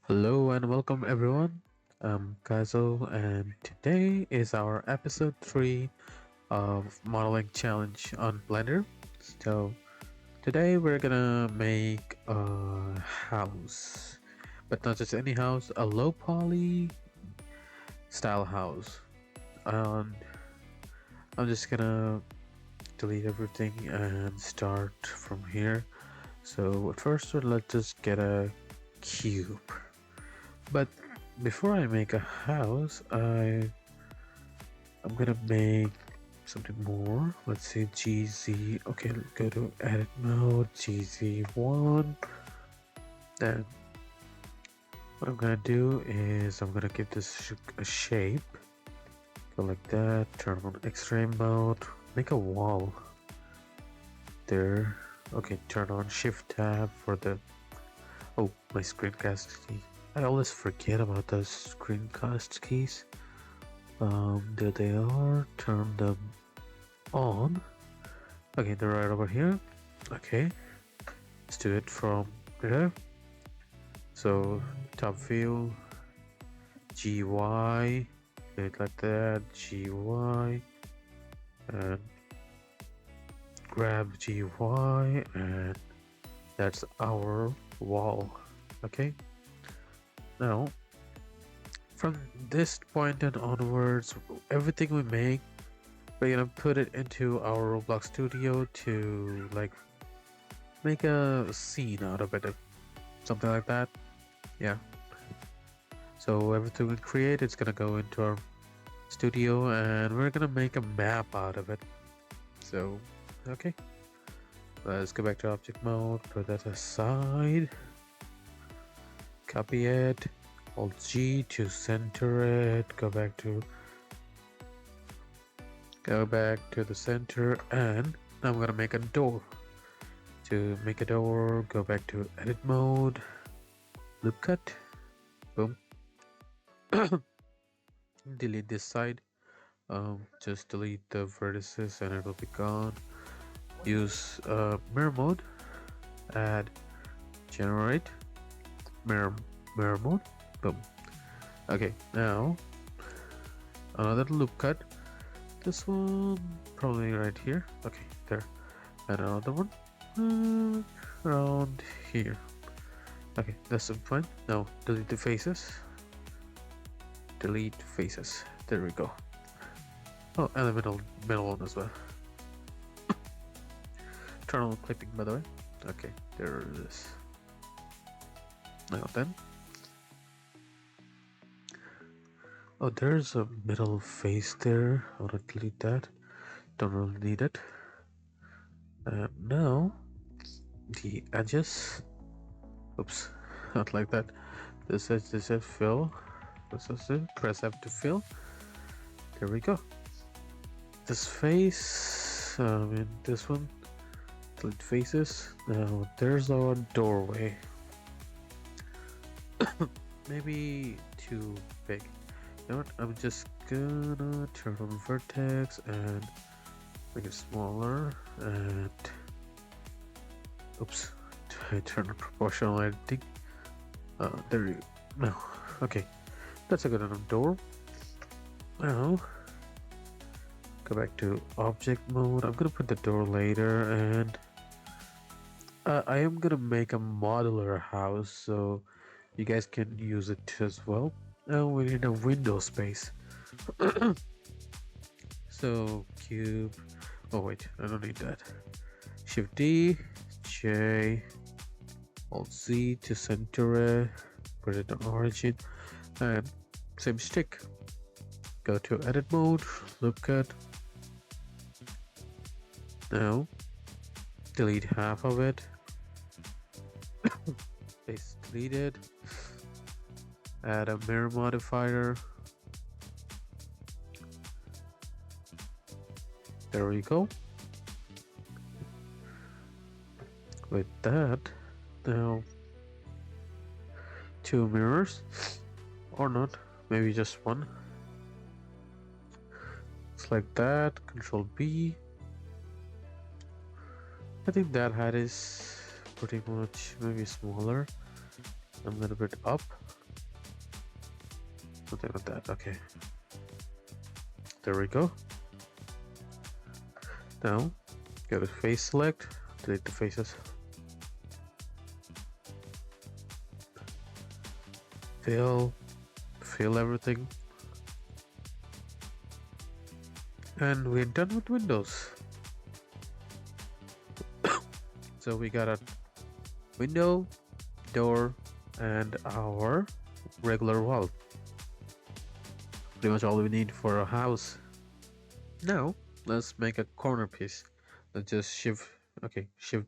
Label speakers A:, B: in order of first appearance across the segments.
A: Hello and welcome everyone. I'm Kaizo and today is our episode 3 of modeling challenge on Blender. So today we're gonna make a house, but not just any house, a low poly style house. And I'm just gonna delete everything and start from here. So at first let's just get a cube. But before I make a house, I'm gonna make something more. Let's say GZ. Okay, go to edit mode, GZ1. Then what I'm gonna do is I'm gonna give this a shape. Go like that. Turn on X-ray mode. Make a wall there. Okay, turn on Shift Tab for the. Oh, my screencast key. I always forget about those screencast keys. There they are. Turn them on. Okay, they're right over here. Okay, let's do it from there. So top view, GY, do it like that, GY, and grab GY, and that's our wall. Okay, now from this point and onwards, everything we make, we're gonna put it into our Roblox studio to like make a scene out of it, something like that. Yeah. So everything we create is gonna go into our studio, and we're gonna make a map out of it. So, okay. Let's go back to object mode. Put that aside. Copy it. Alt G to center it. Go back to the center, and now I'm gonna make a door. To make a door, go back to edit mode. Loop cut. Boom. Delete this side. Just delete the vertices and it will be gone. Use mirror mode. Add generate mirror mode. Boom. Okay, now another loop cut. This one probably right here. Okay, there. And another one around here. Okay, that's fine. Now delete the faces. Delete faces. There we go. Oh, and the middle one as well. Turn on clipping, by the way. Okay, there it is. Now then. Oh, there's a middle face there. I want to delete that. Don't really need it. Now, the edges. Oops, not like that. This edge, fill. This is it. Press F to fill. There we go. This face. I mean, this one. Delete faces. Now, there's our doorway. Maybe too big. You know what? I'm just gonna turn on vertex and make it smaller. And oops, I turn on proportional editing. There you go. No, okay, that's a good enough door. Now go back to object mode. I'm gonna put the door later, and I am gonna make a modular house so you guys can use it as well. Now we need a window space. So cube. Oh wait, I don't need that. Shift D, J, Alt Z to center it. Put it on origin, and same stick. Go to edit mode, loop cut. Now delete half of it. Face deleted. Add a mirror modifier. There we go. With that, now 2 mirrors, or not, maybe just one. It's like that. Control B. I think that height is pretty much maybe smaller. a little bit up, something like that. Okay, there we go. Now go to face select, delete the faces, fill everything, and we're done with windows. So we got a window, door, and our regular wall. Pretty much all we need for a house. Now let's make a corner piece. Let's just shift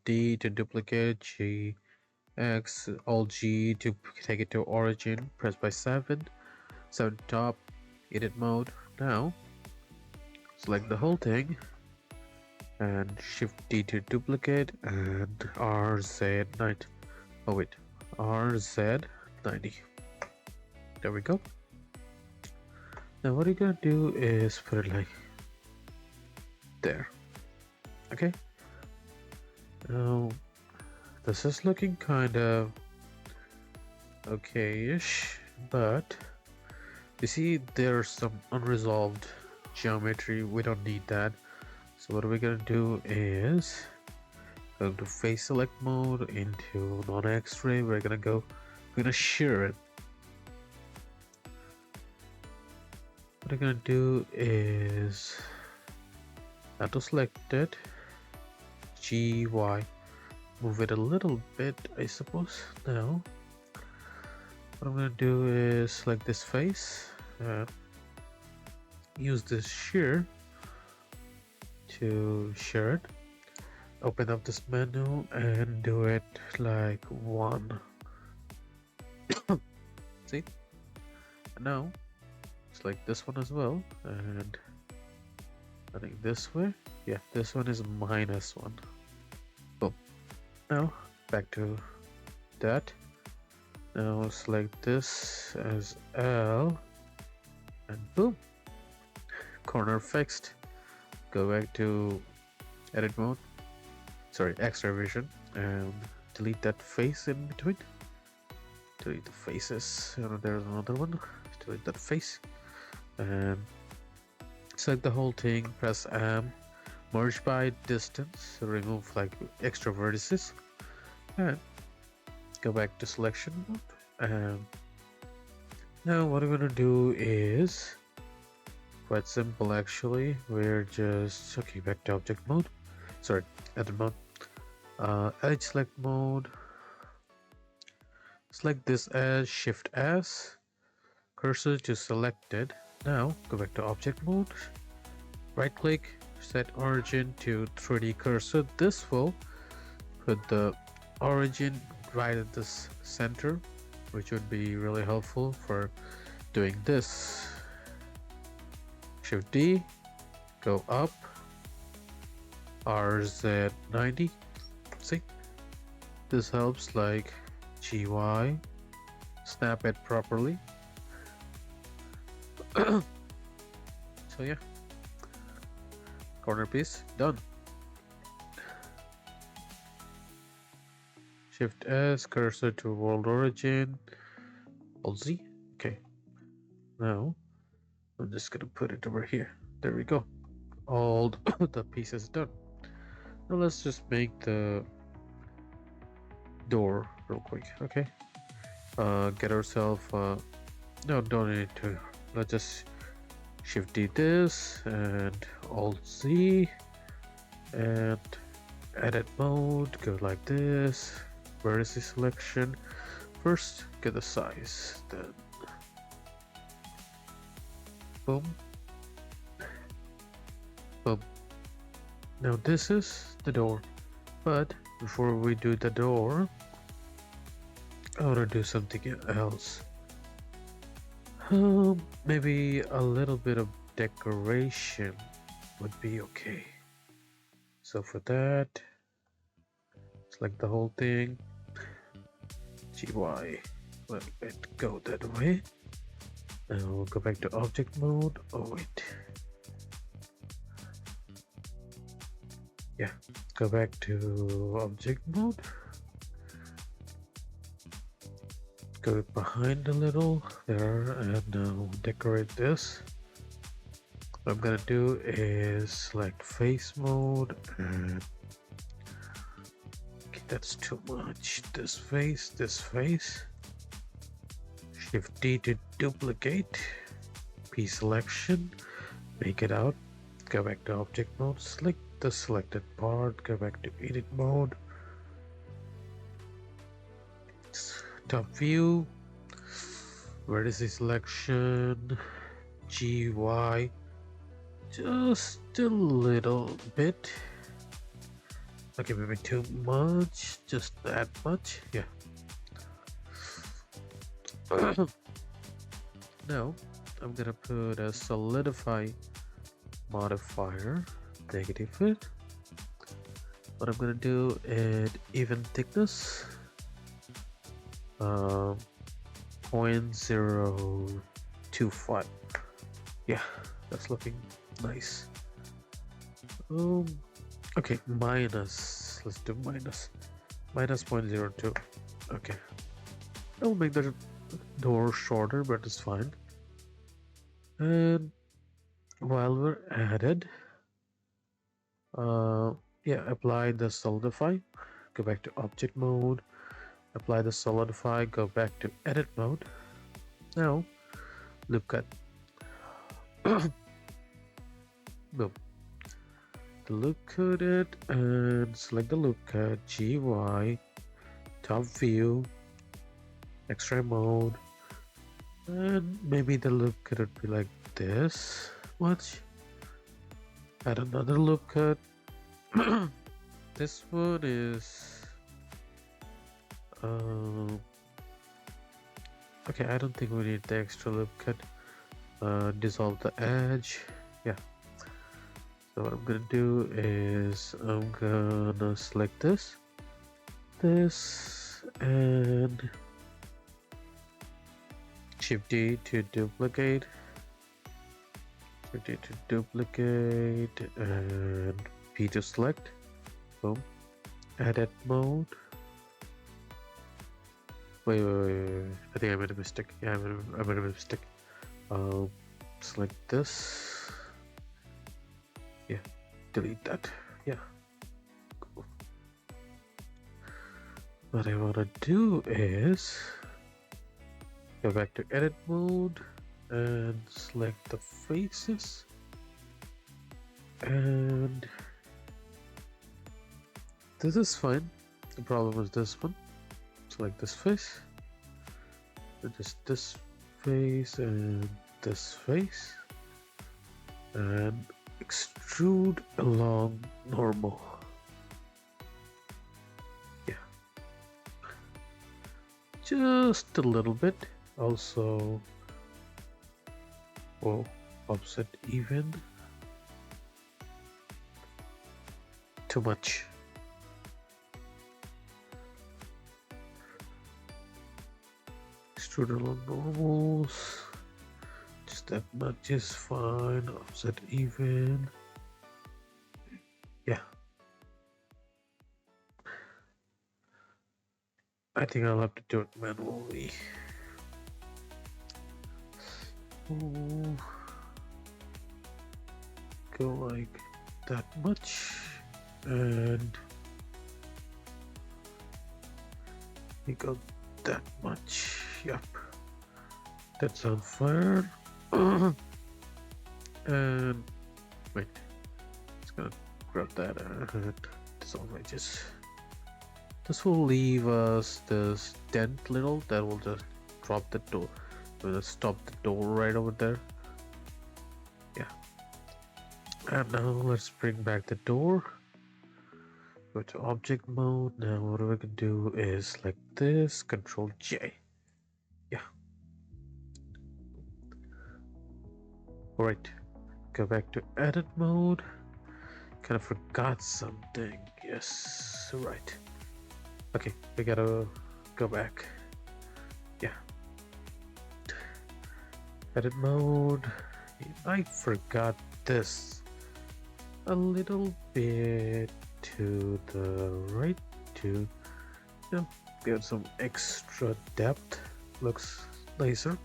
A: D to duplicate, G X, Alt G to take it to origin, press by 7 top, edit mode. Now select the whole thing and shift D to duplicate and RZ90. Oh wait, RZ90. There we go. Now what you're gonna do is put it like there. Okay. Now this is looking kind of okay-ish, but you see there's some unresolved geometry. We don't need that. So what we're gonna do is go to face select mode, into non-X-ray. We're gonna shear it. What we're gonna do is not to select it, GY, move it a little bit, I suppose. Now what I'm gonna do is select this face, use this shear to shear it. Open up this menu and do it like 1. See? And now select this one as well, and I think this way. Yeah, this one is -1. Boom. Now back to that. Now select this as L, and boom, corner fixed. Go back to edit mode, sorry, X-ray vision, and delete that face in between. Delete the faces. There's another one. Delete that face, and select the whole thing. Press M, merge by distance, remove like extra vertices, and go back to selection mode. And now what I'm gonna do is quite simple actually. We're just back to object mode, sorry, edit mode, edit select mode. Select this as Shift S, cursor to selected. Now go back to object mode, right click, set origin to 3D cursor. This will put the origin right at this center, which would be really helpful for doing this. Shift D, go up, RZ90. See, this helps like GY, snap it properly. So yeah, corner piece done. Shift S, cursor to world origin, Alt Z. Okay, now I'm just gonna put it over here. There we go. All the pieces done. Now let's just make the door real quick. Okay, get ourselves no, don't need to. Let's just Shift D this and Alt Z and edit mode, go like this, vertice selection. First get the size, then boom, boom. Now this is the door, but before we do the door, I want to do something else. Maybe a little bit of decoration would be okay. So for that, select the whole thing, GY, let it go that way. Now we'll go back to object mode. Oh wait, yeah, go back to object mode. Go behind a little there and now decorate this. What I'm gonna do is select face mode and okay, that's too much. This face, Shift D to duplicate, P selection, make it out, go back to object mode, select the selected part, go back to edit mode, top view, vertice selection, GY, just a little bit. Okay, maybe too much, just that much, yeah. Now, I'm gonna put a solidify modifier, negative it. What I'm gonna do is even thickness, 0.025. Yeah, that's looking nice. Okay, minus. Let's do minus 0.02. Okay, I'll make the door shorter, but it's fine. And while we're at it, yeah, apply the solidify. Go back to object mode. Apply the solidify. Go back to edit mode. Now, loop cut. Boom. The loop cut it and select the loop cut. GY. Top view. Extract mode. And maybe the loop cut would be like this much. Add another loop cut. This one is okay, I don't think we need the extra loop cut. Dissolve the edge. Yeah. So what I'm gonna do is I'm gonna select this and Shift D to duplicate. Shift D to duplicate and P to select. Boom. Edit mode. Wait. I think I made a mistake. Yeah, I made a mistake. Select this. Yeah, delete that. Yeah. Cool. What I wanna do is go back to edit mode and select the faces and this is fine. The problem is this one. Select this face, just this face and this face and extrude along normal. Yeah, just a little bit. Also, oh, offset even. Too much. Extrude along normals. Just that much is fine. Offset even. Yeah. I think I'll have to do it manually. Ooh. Go like that much and we go that much. Yep, that's on fire. And wait, it's gonna grab that and dissolve edges. This will leave us this dent little that will just drop the door. We'll stop the door right over there. Yeah. And now let's bring back the door. Go to object mode. Now what we can do is like this, Control J. Yeah. Alright. Go back to edit mode. Kind of forgot something. Yes. Right. Okay, we gotta go back. Yeah. Edit mode. I forgot this a little bit to the right to give some extra depth. looks nicer.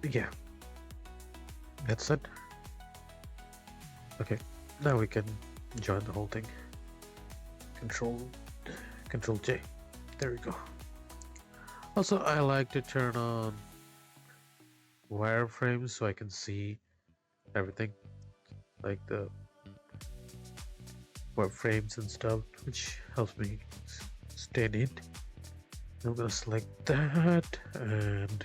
A: Yeah, that's it. Okay, now we can join the whole thing. Control J. There we go. Also, I like to turn on wireframes so I can see everything, like the wireframes and stuff, which helps me stay neat. I'm gonna select that, and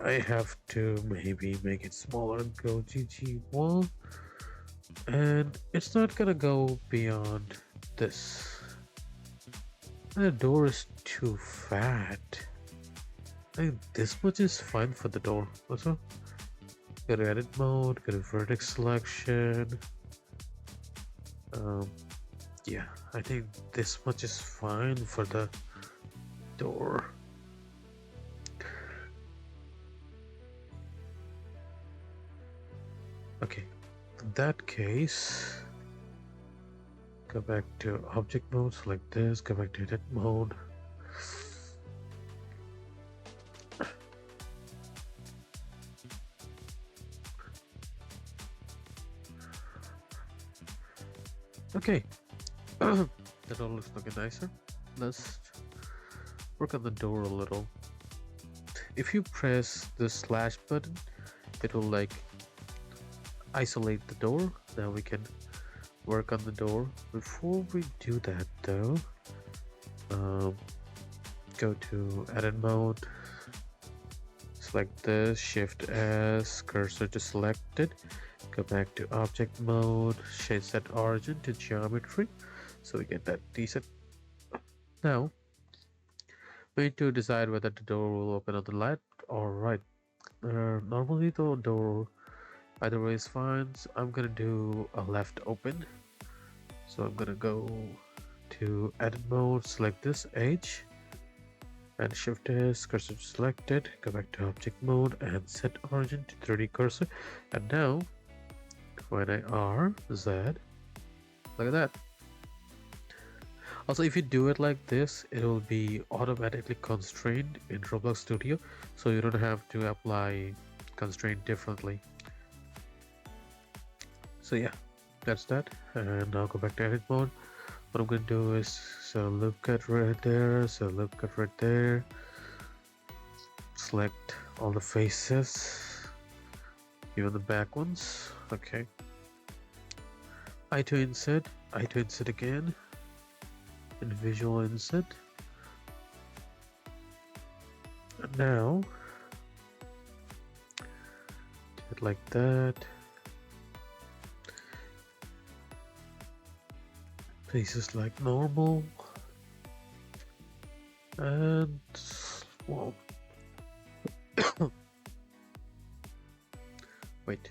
A: I have to maybe make it smaller and go GG1, and it's not gonna go beyond this. The door is too fat. I think this much is fine for the door. Also, go to edit mode, go to vertex selection. Yeah, I think this much is fine for the door. Okay, in that case, go back to object mode, select this, go back to edit mode. Okay, that all looks looking nicer. Let's work on the door a little. If you press the slash button, it will like isolate the door. Now we can work on the door. Before we do that though, go to edit mode, select this, shift S, cursor to selected, go back to object mode, shade set origin to geometry, so we get that decent. Now we need to decide whether the door will open on the left or right. Normally the door either way is fine, so I'm gonna do a left open. So I'm gonna go to edit mode, select this edge, and shift S, cursor selected, go back to object mode and set origin to 3D cursor. And now when I R Z, look at that. Also, if you do it like this, it will be automatically constrained in Roblox Studio, so you don't have to apply constraint differently. So yeah, that's that. And now go back to edit mode. What I'm gonna do is loop cut right there, loop cut right there, select all the faces, even the back ones. Okay, I to insert again, and visual insert. And now do it like that. Faces like normal, and well, wait,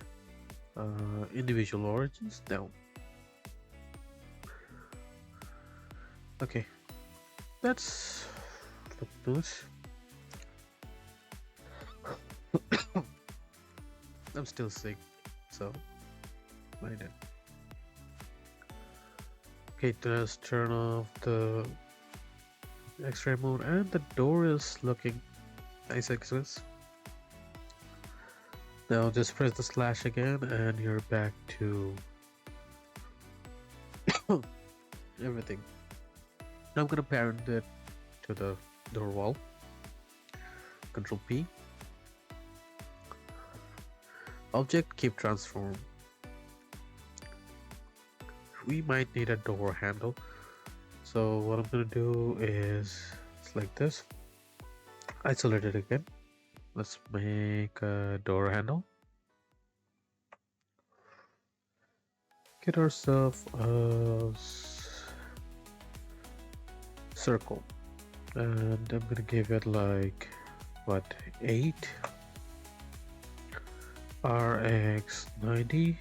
A: individual origins down. Okay, that's nice. I'm still sick, so mind it. Okay, let's turn off the X-ray mode, and the door is looking nice like this. Now just press the slash again, and you're back to everything. Now I'm gonna parent it to the door wall. Control P. Object keep transform. We might need a door handle, so what I'm gonna do is select this, isolate it again. Let's make a door handle. Get ourselves a circle, and I'm gonna give it like what, 8 RX 90.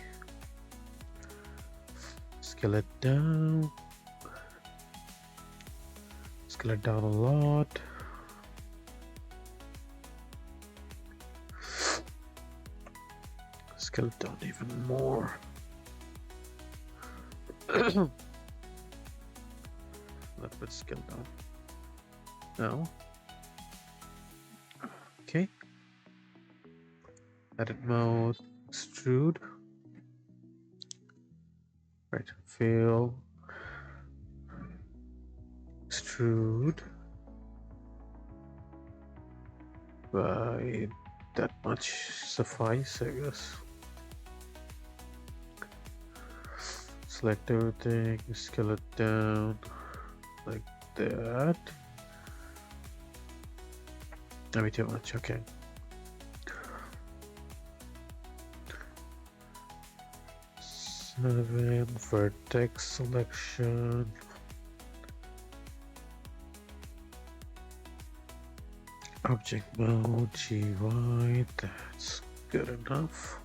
A: Scale it down a lot. Scale it down even more. A little bit scale down. Now, okay, edit mode, extrude, right, fill, extrude by that much suffice, I guess. Select everything, scale it down like that. Maybe too much, okay. Seven, vertex selection. Object mode, GY, that's good enough.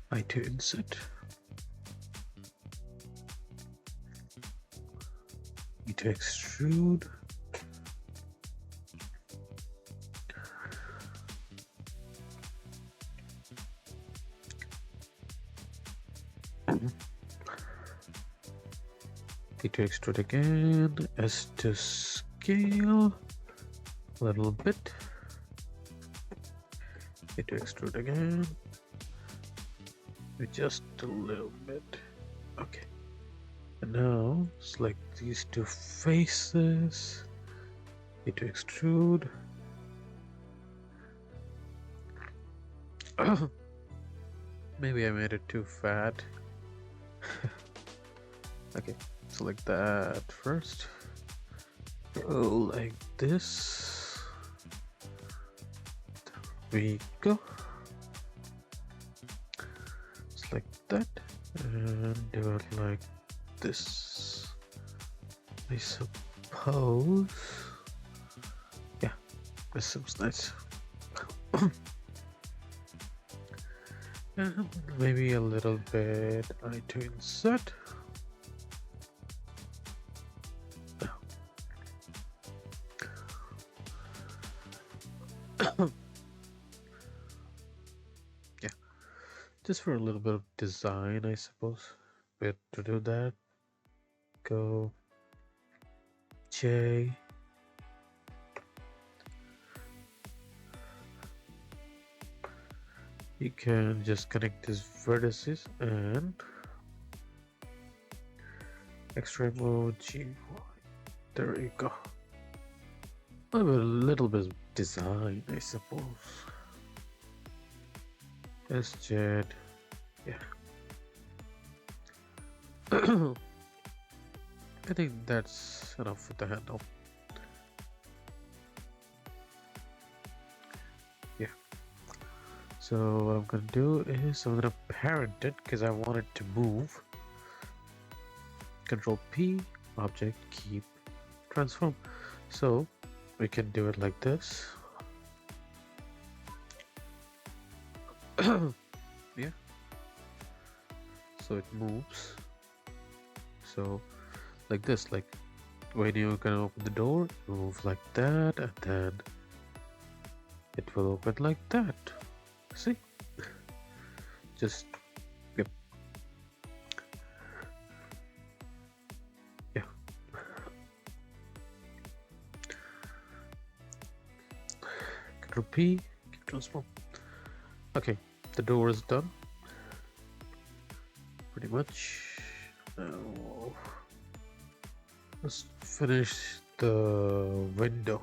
A: I2 insert. To extrude. P to extrude again. S to scale a little bit. P to extrude again. Just a little bit. Okay. And now select these two faces. P to extrude. Maybe I made it too fat. Okay, select that first. Go like this. There we go. Select that and do it like this. I suppose. Yeah, this seems nice. And maybe a little bit I2 insert. Yeah, just for a little bit of design, I suppose. Where to do that? Go J. You can just connect these vertices and X-ray mode GY. There you go. A little bit of design, I suppose. SZ, yeah. I think that's enough with the handle. Yeah. So what I'm gonna do is I'm gonna parent it because I want it to move. Control P, object, keep, transform. So we can do it like this. Yeah. So it moves. So like this, like when you're gonna open the door, move like that, and then it will open like that. See? Just yep. Yeah. Control P, keep transform. Okay, the door is done. Pretty much. Now let's finish the window.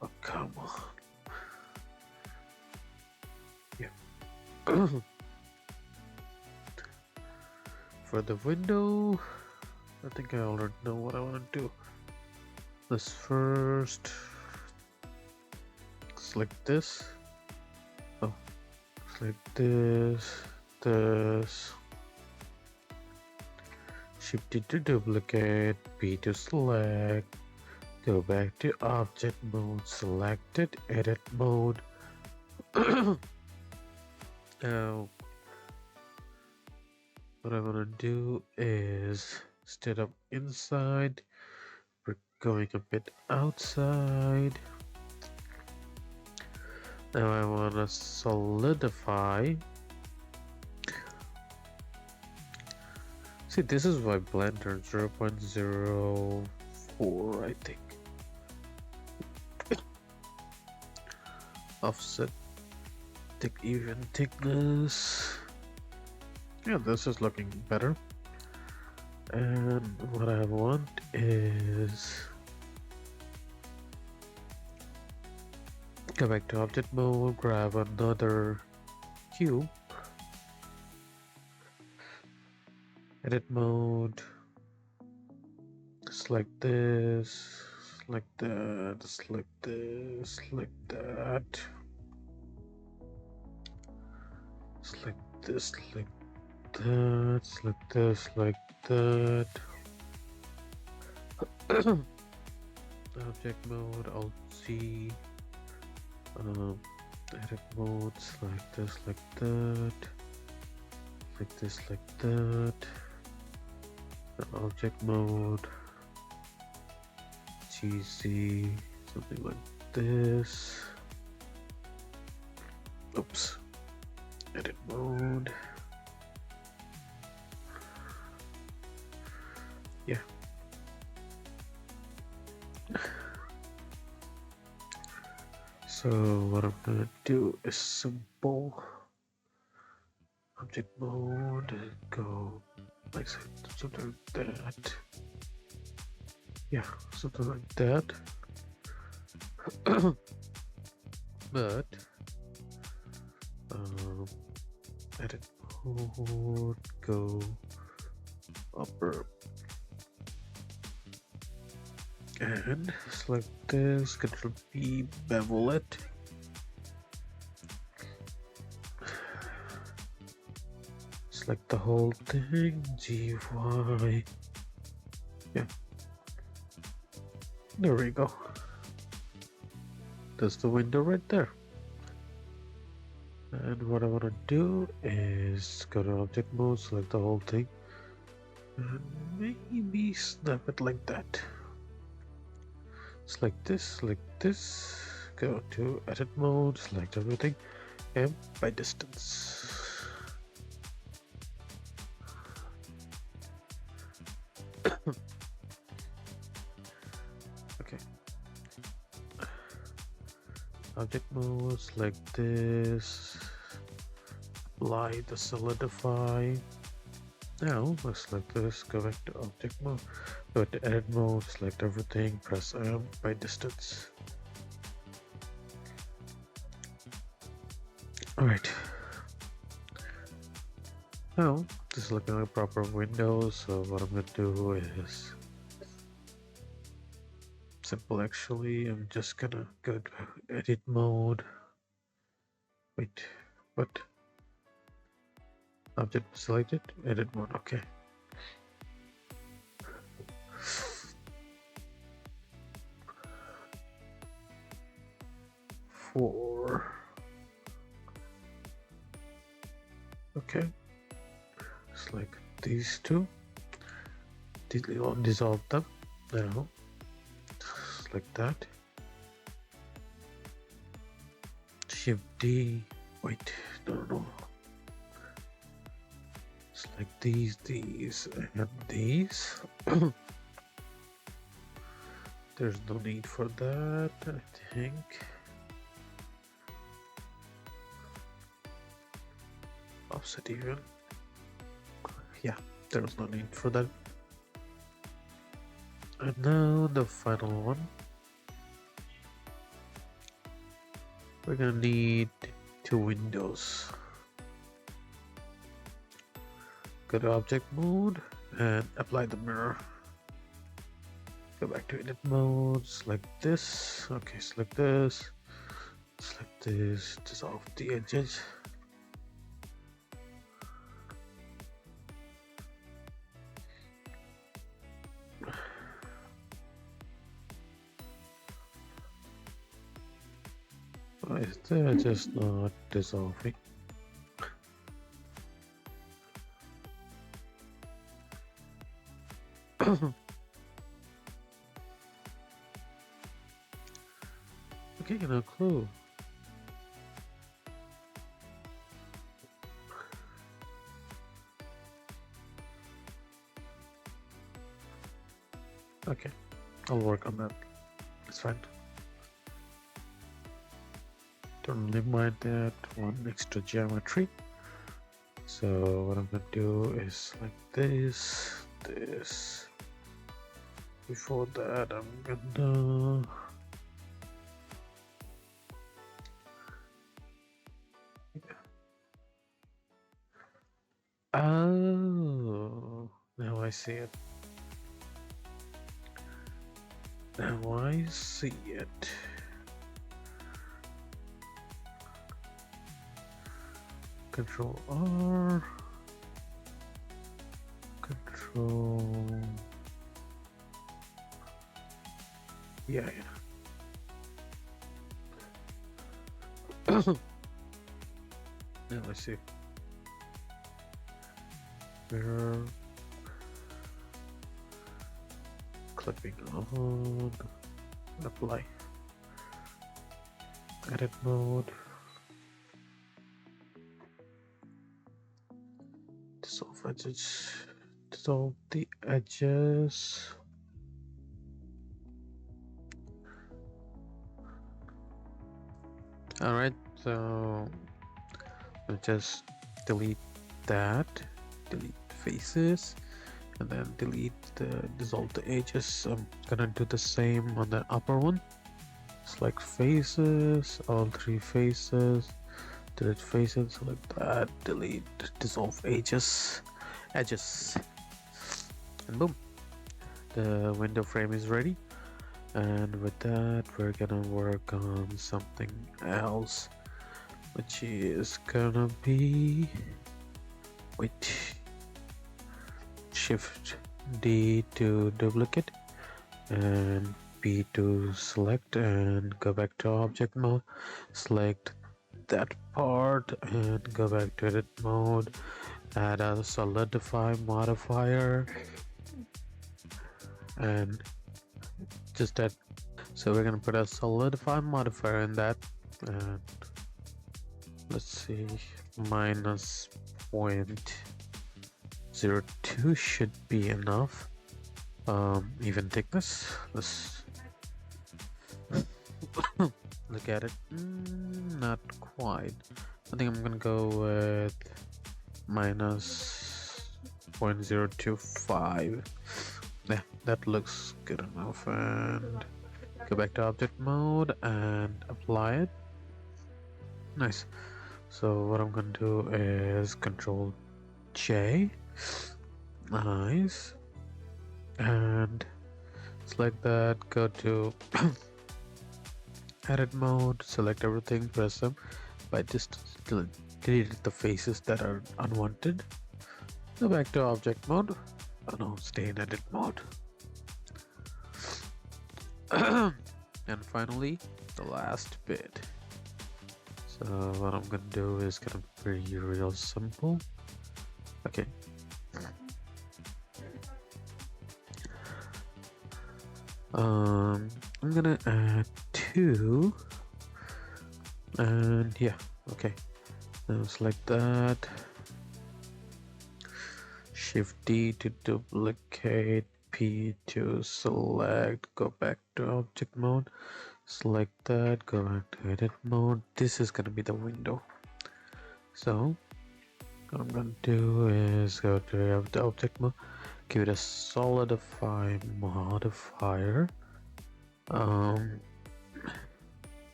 A: Oh, come on. Yeah. For the window, I think I already know what I want to do. Let's first select this. Oh, select this, this. Shift it to duplicate, P to select, go back to object mode, select it, edit mode. Now what I want to do is instead of inside, we're going a bit outside. Now I want to solidify. See, this is why Blender 0.04, I think. Offset thick even thickness. Yeah, this is looking better. And what I want is go back to object mode, grab another cube, edit mode, select this, select that, select this, select that, select this, select that, select this, select that. Object mode, Alt C, edit mode, select this, like that, like this, like that. Object mode, GZ, something like this. Oops. Edit mode. Yeah. So what I'm gonna do is simple object mode and go like something like that. Yeah, something like that. But edit mode, go upper and select this, Control P, bevel it. Select the whole thing, GY. Yeah. There we go. That's the window right there. And what I want to do is go to object mode, select the whole thing, and maybe snap it like that. Select this, go to edit mode, select everything, and by distance. Okay. Object mode, select this, apply the solidify. Now let's select this, go back to object mode, go to edit mode, select everything, press M by distance. Alright. Now this is looking like a proper window, so what I'm gonna do is simple actually. I'm just gonna go to edit mode. Wait, what? Object selected, edit mode, okay. Four. Okay. Select these two. Dissolve them. Now, select that. Shift D. Wait, no. Select these, and these. There's no need for that, I think. Offset even. Yeah, there's no need for that. And now the final one. We're gonna need two windows. Go to object mode and apply the mirror. Go back to edit mode, select this. Okay, select this. Select this, dissolve the edges. Why is that just not dissolving? Okay, no clue. Okay, I'll work on that. It's fine. Don't really mind that one extra geometry. So what I'm gonna do is like this. Before that, I'm gonna oh, now I see it. Now I see it. Control R. Control. Yeah. Now I see. Mirror. Clipping on. Apply. Edit mode. Dissolve edges. Dissolve the edges. Alright, so I'll just delete that, delete faces, and then dissolve the edges. I'm gonna do the same on the upper one. Select faces, all three faces, delete faces, select that, delete, dissolve edges, and boom, the window frame is ready. And with that, we're gonna work on something else, which is gonna be, wait, Shift D to duplicate and P to select, and go back to object mode, select that part and go back to edit mode, add a solidify modifier and just that. So we're gonna put a solidify modifier in that, and let's see, minus 0.02 should be enough. Even thickness, let's look at it. Not quite. I think I'm gonna go with minus 0.025. Yeah, that looks good enough. And go back to object mode and apply it. Nice. So what I'm gonna do is Control J. Nice. And select that, go to edit mode, select everything, press them. By just delete the faces that are unwanted. Go back to object mode. Oh no, stay in edit mode. And finally, the last bit. So what I'm gonna do is gonna be real simple. Okay. I'm gonna add 2, and yeah, okay. Now select that. Shift D to duplicate, P to select, go back to object mode, select that, go back to edit mode. This is gonna be the window. So what I'm gonna do is go to the object mode, give it a solidify modifier,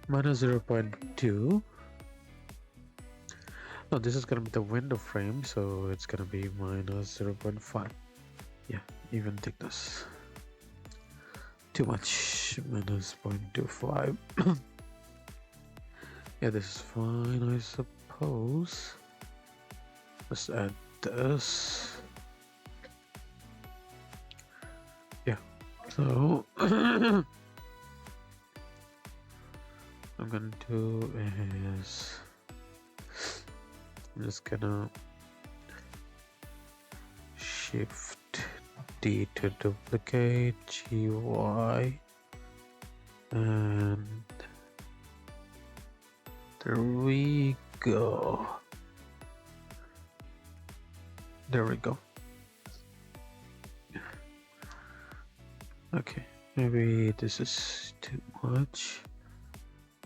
A: minus 0.2. No, this is gonna be the window frame, so it's gonna be minus 0.5. Yeah, even thickness. Too much. Minus 0.25. Yeah, this is fine, I suppose. Let's add this. Yeah, so I'm gonna do is I'm just gonna Shift D to duplicate, GY, and there we go. There we go. Okay, maybe this is too much,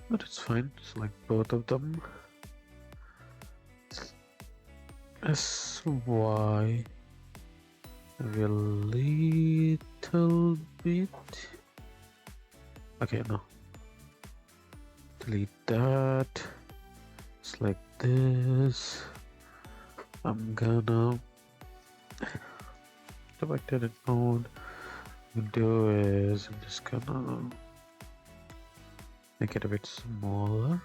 A: but it's fine. Select both of them. SY, maybe a little bit. Okay, no. Delete that. Select this. I'm gonna go back to edit mode. What I'm gonna do is I'm just gonna make it a bit smaller.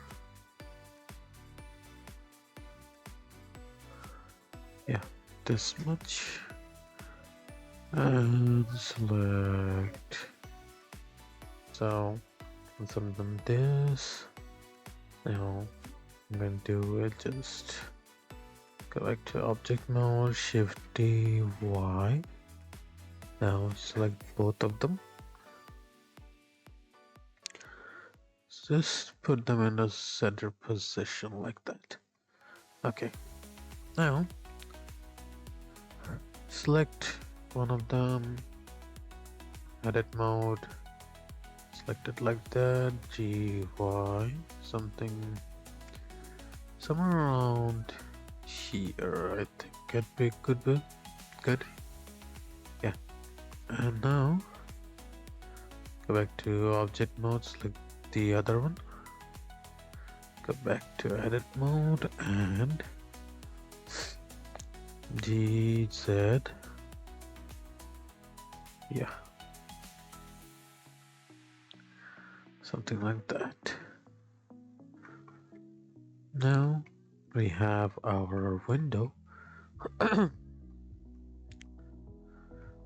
A: Yeah, this much. And select. So once I'm done this, now I'm gonna do it just go back to object mode, shift D, Y. Now select both of them. Just put them in the center position like that. Okay. Now select one of them, edit mode, select it like that, GY, something somewhere around here, I think could be good. Yeah. And now go back to object mode, select the other one, go back to edit mode and GZ. Yeah, something like that. Now we have our window. I'm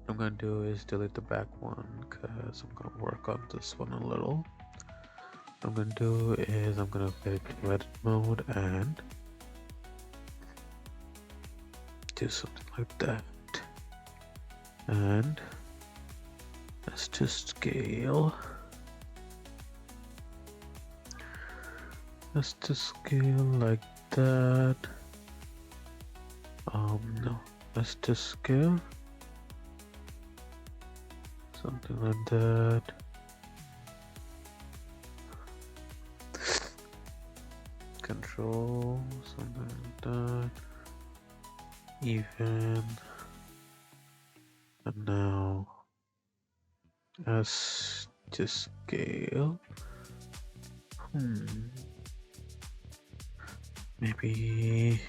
A: gonna do is delete the back one because I'm gonna work on this one a little. What I'm gonna do is I'm gonna go to edit mode and do something like that. And let's just scale. Let's just scale like that. No, let's just scale something like that. Control something like that. Even. And now let's just scale. Maybe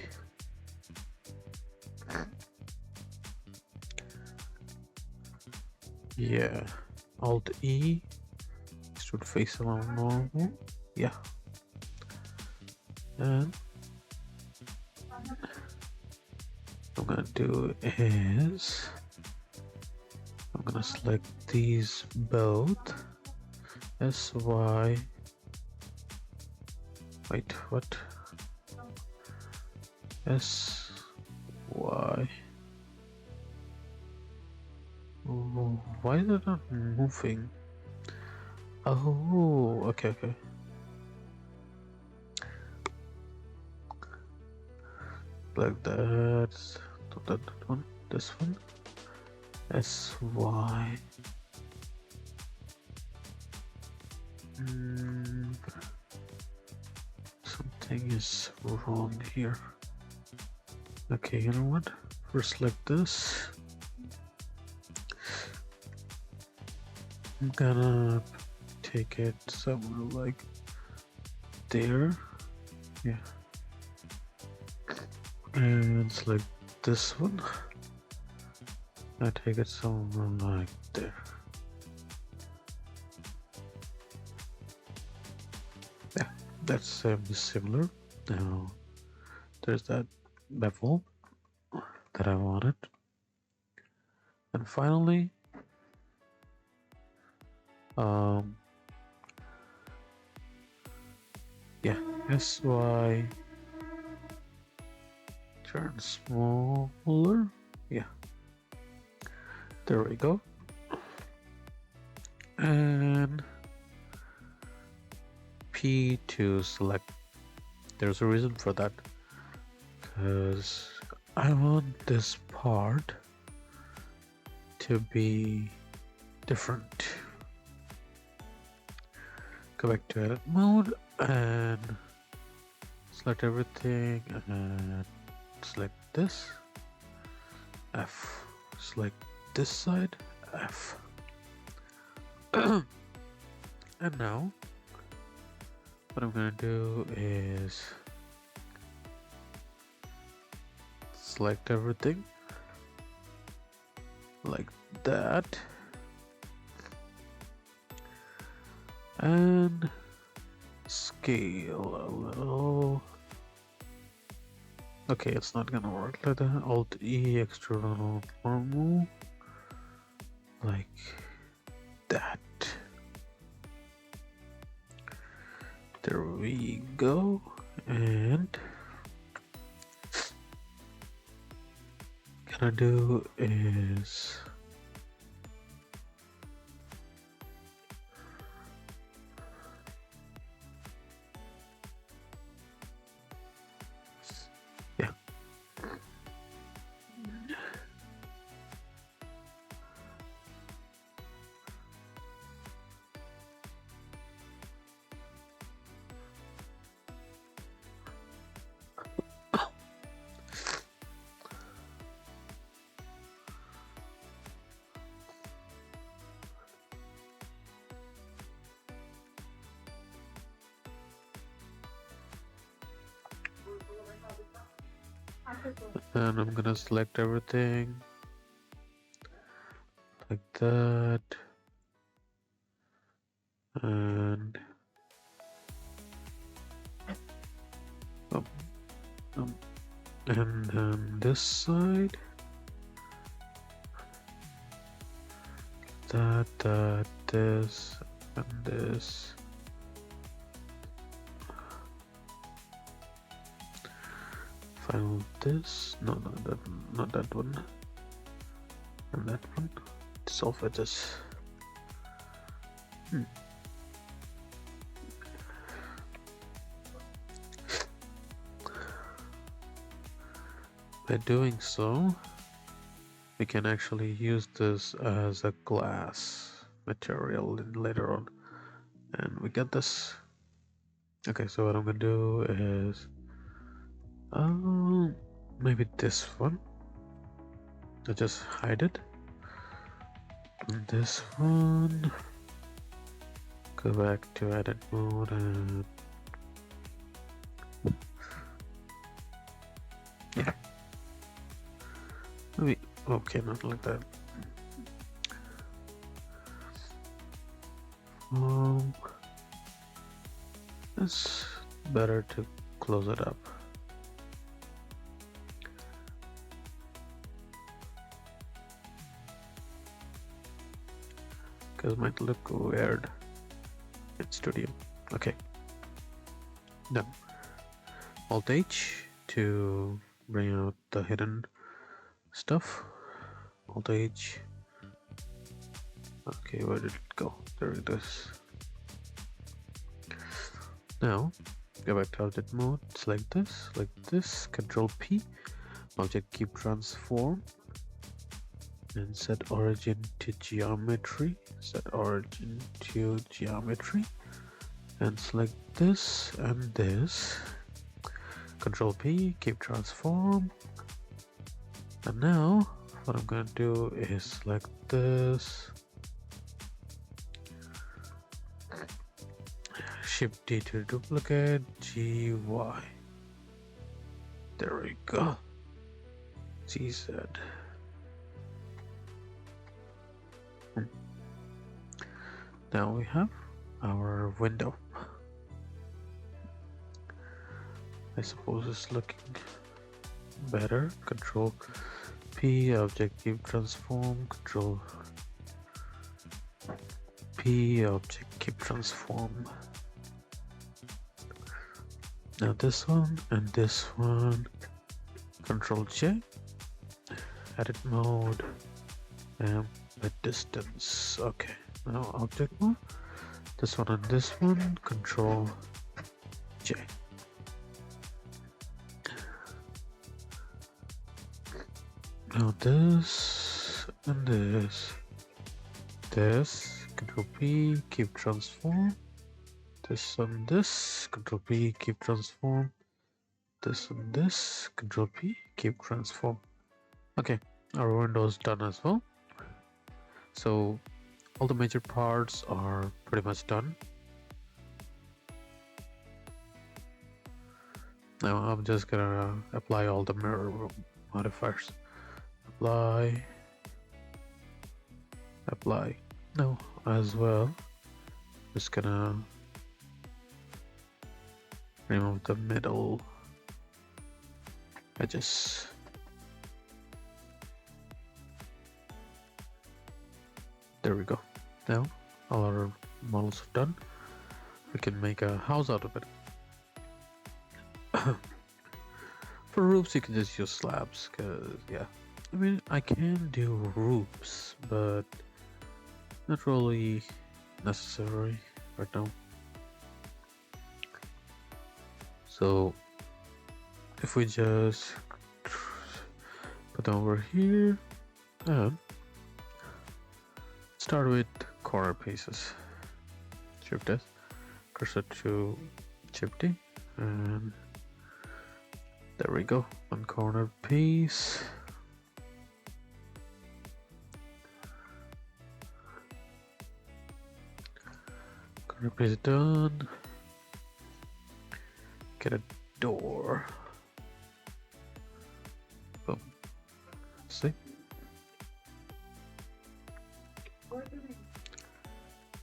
A: yeah, Alt E should face along normal. Yeah. And what I'm gonna do is I'm gonna select these both. SY. Wait, what? SY. Oh, why is it not moving? Oh, okay. Like that. Not that one. This one. SY. Something is wrong here. Okay, you know what? First select this. I'm gonna take it somewhere like there. Yeah. And select this one. I take it somewhere like there. Yeah, that's similar. Now there's that bevel that I wanted. And finally, yeah, SY turn smaller. Yeah. There we go. And P to select. There's a reason for that, because I want this part to be different. Go back to edit mode and select everything and select this F. Select this side F. And now what I'm gonna do is select everything like that and scale a little. Okay, it's not gonna work like that. Alt E, external normal, like that. There we go. And what I do is yeah. And I'm gonna select everything like that, and and then this side, that, this, and this. Final this, no, not that one, and that one. Self edges. By doing so, we can actually use this as a glass material later on, and we get this. Okay, so what I'm gonna do is maybe this one. I'll just hide it. And this one, go back to edit mode and yeah. Maybe okay, not like that. It's better to close it up. Because it might look weird in Studio. Okay. Done. Alt H to bring out the hidden stuff. Alt H. Okay, where did it go? There it is. Now, go back to object mode, select this, like this, Control P, object keep transform, and set origin to geometry, and select this and this, Control P, keep transform, and now what I'm gonna do is select this, Shift D to duplicate, G, Y. There we go. GZ. Now we have our window. I suppose it's looking better. Control P, object keep transform, Control P, object keep transform. Now this one and this one, Control J, edit mode, and the distance. Okay, now object move. This one and this one, Control J. Now this and this, Control P, keep transform. This and this, Control P, keep transform. This and this, Control P, keep transform. Okay, our window's done as well. So all the major parts are pretty much done. Now I'm just gonna apply all the mirror modifiers. Apply. Now as well, just gonna remove the middle edges. There we go. Now all our models are done. We can make a house out of it. For roofs you can just use slabs, cause yeah, I mean I can do roofs, but not really necessary right now. So if we just put them over here and start with corner pieces. Shift S, cursor to Shift D, and there we go. One corner piece. Corner piece done. Get a door. Boom. See?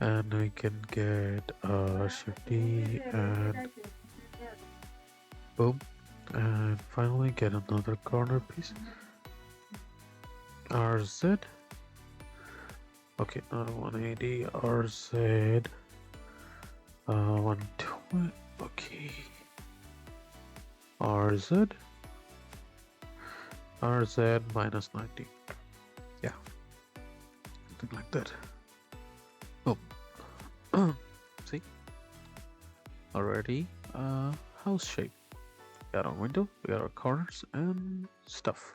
A: And we can get Shift D and boom. And finally get another corner piece. RZ. Okay, not 180. RZ. 120. Okay. RZ. RZ minus 90. Yeah. Something like that. Oh. See? Already house shape. We got our window, we got our corners and stuff.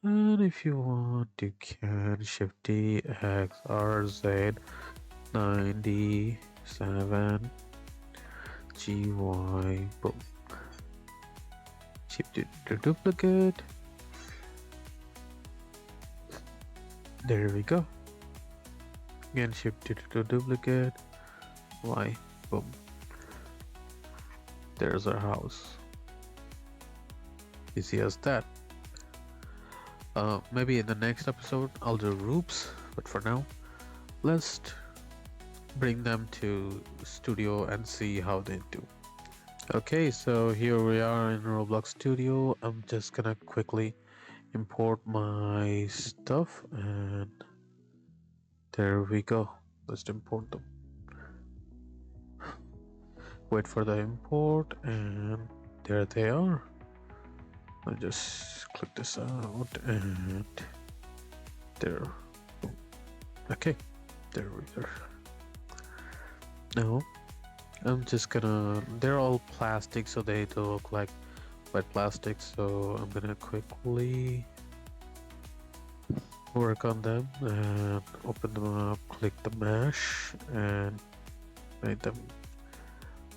A: And if you want, you can Shift D, X, R, Z, 97, G, Y, boom. Shift D to duplicate. There we go. Again, Shift D to duplicate. Y, boom. There's our house. Easy as that. Maybe in the next episode I'll do roofs, but for now let's bring them to Studio and see how they do. Okay, so here we are in Roblox Studio. I'm just gonna quickly import my stuff and there we go. Let's import them. Wait for the import and there they are. I'll just click this out and there. Okay, there we are. Now I'm just gonna, they're all plastic so they look like white plastic, so I'm gonna quickly work on them and open them up, click the mesh and make them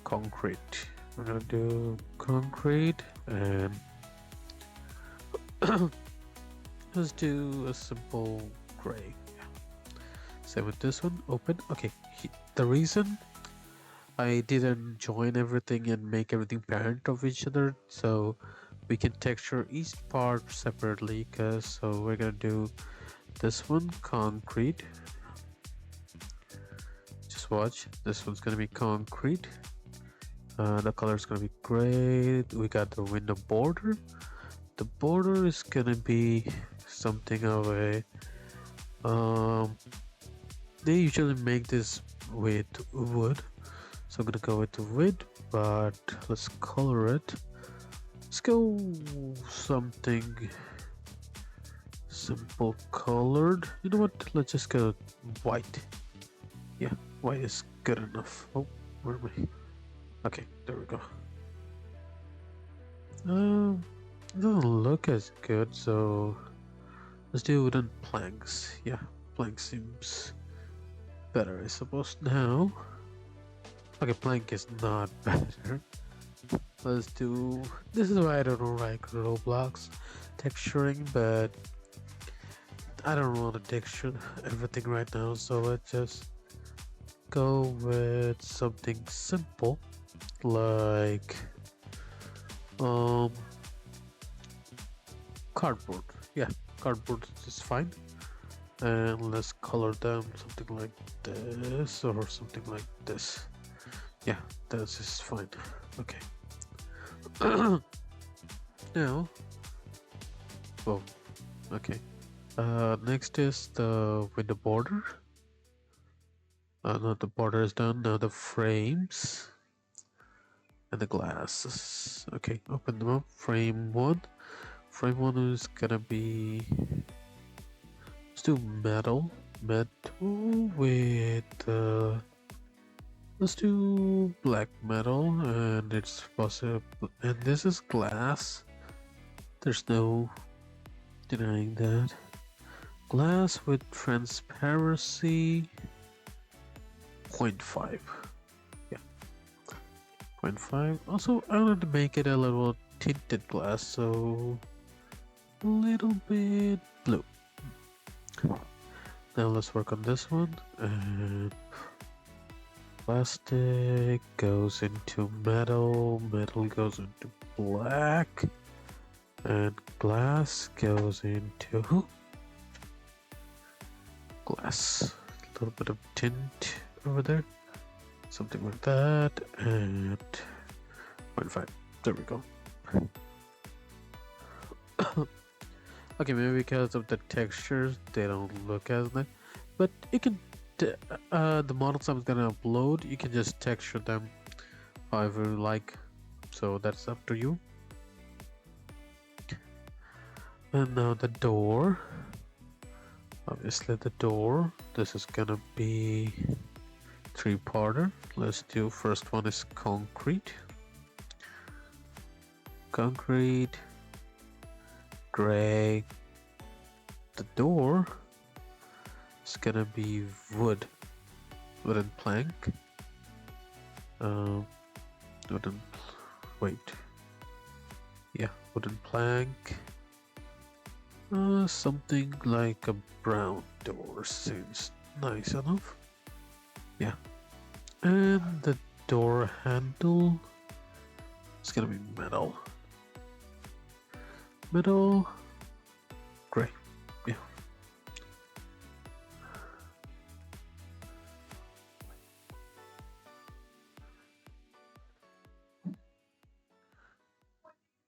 A: concrete. I'm gonna do concrete and let's do a simple gray. Same with this one, open. Okay, the reason I didn't join everything and make everything parent of each other, so we can texture each part separately, cause so we're gonna do this one concrete. Just watch, this one's gonna be concrete. The color is gonna be gray. We got the window border. The border is gonna be something of a they usually make this with wood, so I'm gonna go with the wood, but let's color it. Let's go something simple colored. You know what? Let's just go white. Yeah, white is good enough. Oh, where am I? Okay, there we go. It doesn't look as good, so let's do wooden planks. Yeah, plank seems better, I suppose. Now, okay, plank is not better. Let's do. This is why I don't like Roblox texturing, but I don't want to texture everything right now, so let's just go with something simple like um cardboard. Yeah, cardboard is fine. And let's color them something like this or something like this. Yeah, this is fine. Okay. Now, oh, okay. Next is the with the border. Now the border is done. Now the frames and the glasses. Okay, open them up. Frame one. Frame one is gonna be. Let's do metal. Metal with. Let's do black metal, and it's possible. And this is glass. There's no denying that. Glass with transparency 0.5. Yeah, 0.5. Also, I wanted to make it a little tinted glass, so a little bit blue. Now let's work on this one. And plastic goes into metal, metal goes into black, and glass goes into glass. A little bit of tint over there, something like that, and 0.5. There we go. Okay, maybe because of the textures, they don't look as nice, but you can. The models I'm gonna upload, you can just texture them however you like, so that's up to you. And now the door. Obviously the door. This is gonna be three-parter. Let's do first one is concrete. Concrete, gray. The door is gonna be wood, wooden plank. Wooden. Wait. Yeah, wooden plank. Something like a brown door seems nice enough. Yeah. And the door handle is gonna be metal. Metal. Gray. Yeah.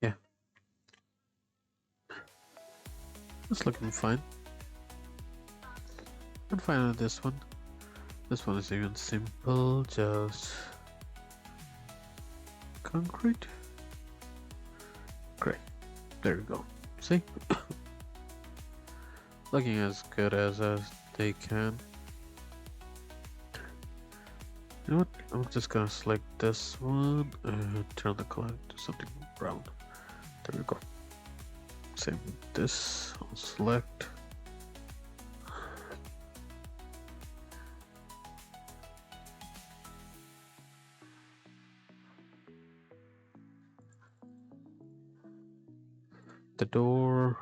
A: Yeah. It's looking fine. And finally this one. This one is even simple, just concrete. Great. There we go. See? Looking as good as they can. You know what? I'm just gonna select this one and turn the color to something brown. There we go. Same with this. I'll select. The door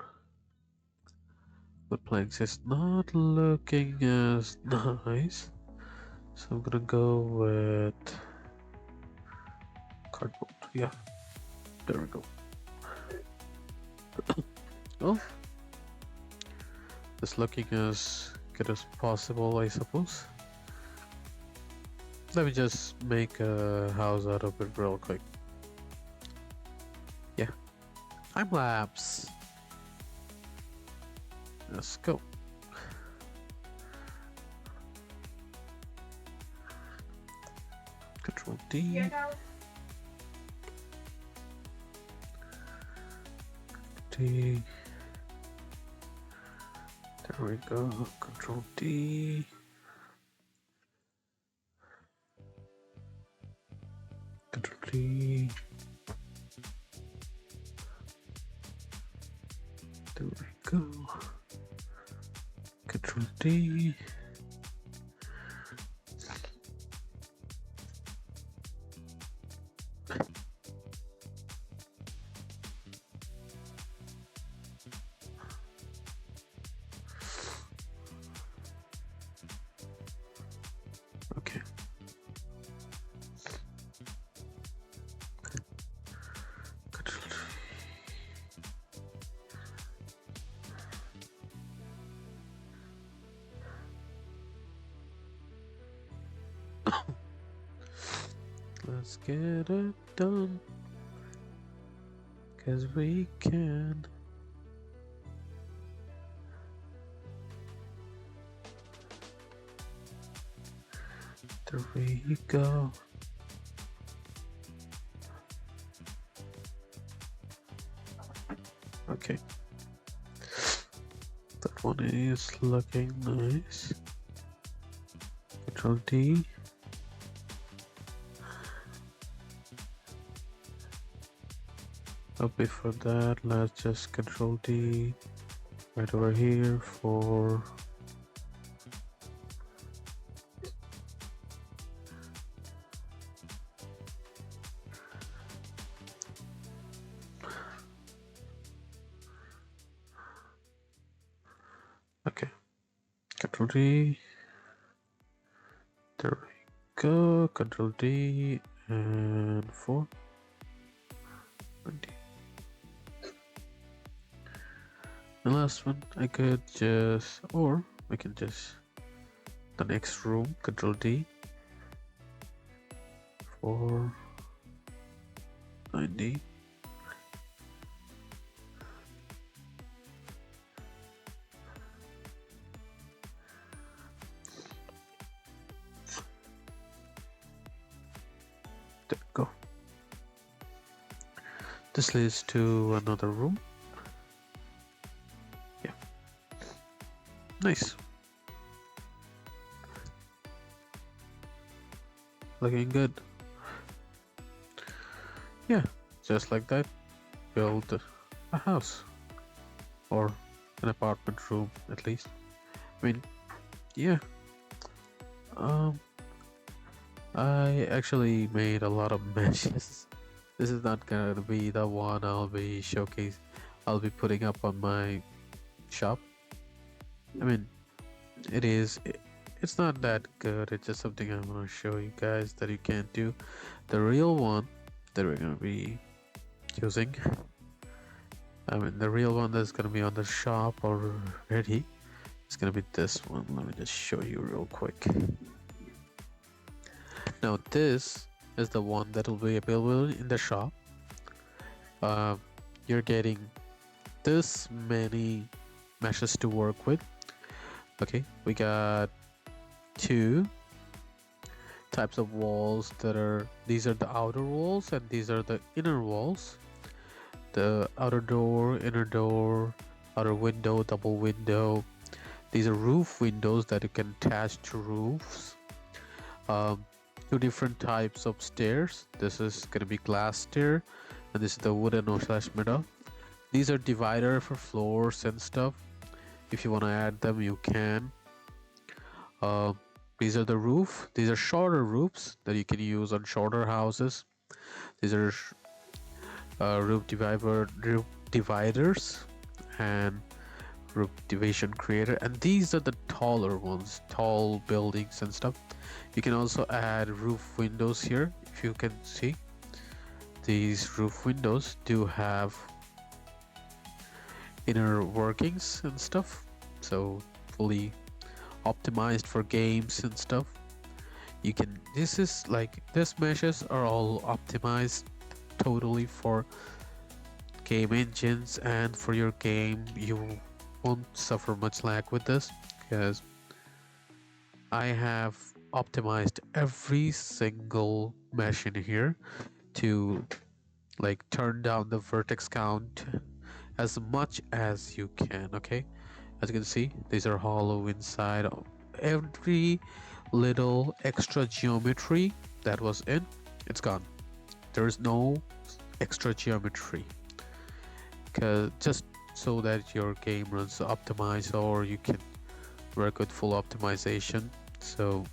A: with planks is not looking as nice, so I'm gonna go with cardboard. Yeah, there we go. Well, it's looking as good as possible, I suppose. Let me just make a house out of it real quick. Yeah, time lapse. Let's go. Control D. D. There we go. Control D. Control D. There we go. Control D. Okay. Control D. Let's get it done. 'Cause we can. There we go. Okay. That one is looking nice. Control D. But before that, let's just Control D right over here for okay. Control D. There we go. Control D and 4. The last one I could just, or we can just the next room. Control D for 90. There we go. This leads to another room. Yeah. Nice. Looking good. Yeah, just like that, build a house. Or an apartment room, at least. I mean, yeah. I actually made a lot of meshes. This is not gonna be the one I'll be I'll be putting up on my shop. I mean, it's not that good. It's just something I'm gonna show you guys that you can't do. The real one that we're gonna be using. I mean, the real one that's gonna be on the shop already. It's gonna be this one. Let me just show you real quick. Now this is the one that will be available in the shop. You're getting this many meshes to work with. Okay, we got 2 types of walls these are the outer walls and these are the inner walls. The outer door, inner door, outer window, double window. These are roof windows that you can attach to roofs. 2 different types of stairs. This is gonna be glass stair, and this is the wooden or metal. These are divider for floors and stuff. If you want to add them, you can. These are the roof. These are shorter roofs that you can use on shorter houses. These are roof dividers and roof division creator, and these are the taller ones, tall buildings and stuff. You can also add roof windows here. If you can see, these roof windows do have inner workings and stuff, so fully optimized for games and stuff. You can this meshes are all optimized totally for game engines, and for your game you won't suffer much lag with this, because I have optimized every single mesh in here to turn down the vertex count as much as you can. Okay, As you can see, these are hollow inside. Every little extra geometry that was in, it's gone. There is no extra geometry, because just so that your game runs optimized or you can work with full optimization. So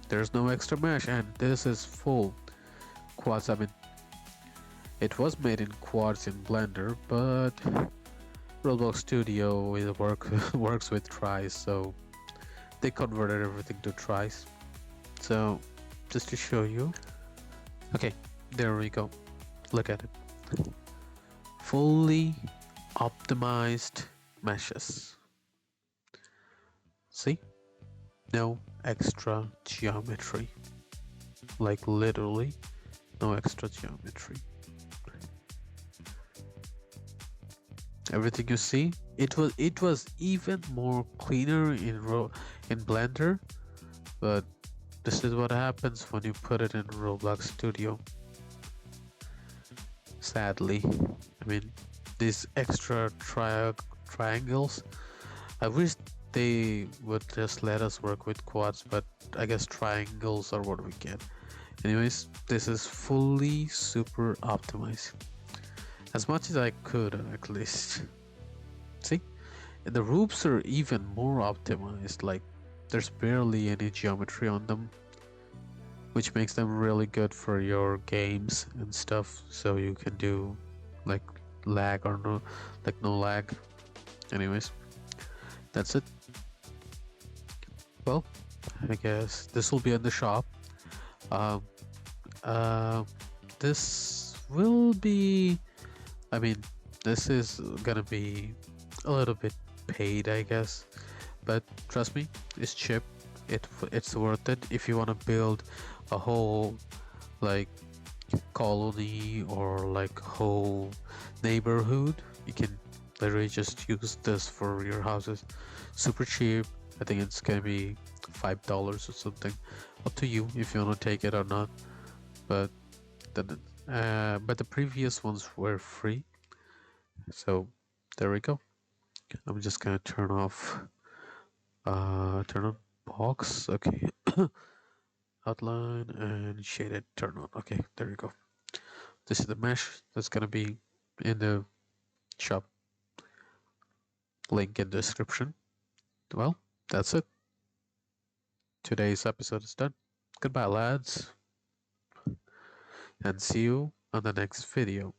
A: there's no extra mesh, and this is full quads. I mean, it was made in quads in Blender, but Roblox Studio works with tries, so they converted everything to tries. So just to show you, okay, there we go. Look at it, fully optimized meshes. See, no extra geometry, like literally no extra geometry. Everything you see, it was even more cleaner in Blender, but this is what happens when you put it in Roblox Studio. Sadly, I mean, these extra triangles, I wish they would just let us work with quads, but I guess triangles are what we get. Anyways, this is fully super optimized, as much as I could at least. See, and the roofs are even more optimized, like there's barely any geometry on them, which makes them really good for your games and stuff, so you can do like lag or no, like no lag. Anyways, that's it. Well, I guess this will be in the shop. um uh this will be, I mean, this is gonna be a little bit paid, I guess, but trust me, it's cheap. It's worth it if you want to build a whole like colony or like whole neighborhood. You can literally just use this for your houses. Super cheap. I think it's gonna be $5 or something. Up to you if you want to take it or not. But but the previous ones were free. So there we go. I'm just gonna turn on box. Okay. Outline and shaded turn on. Okay, there you go. This is the mesh that's gonna be in the shop. Link in the description. Well, that's it. Today's episode is done. Goodbye, lads, and see you on the next video.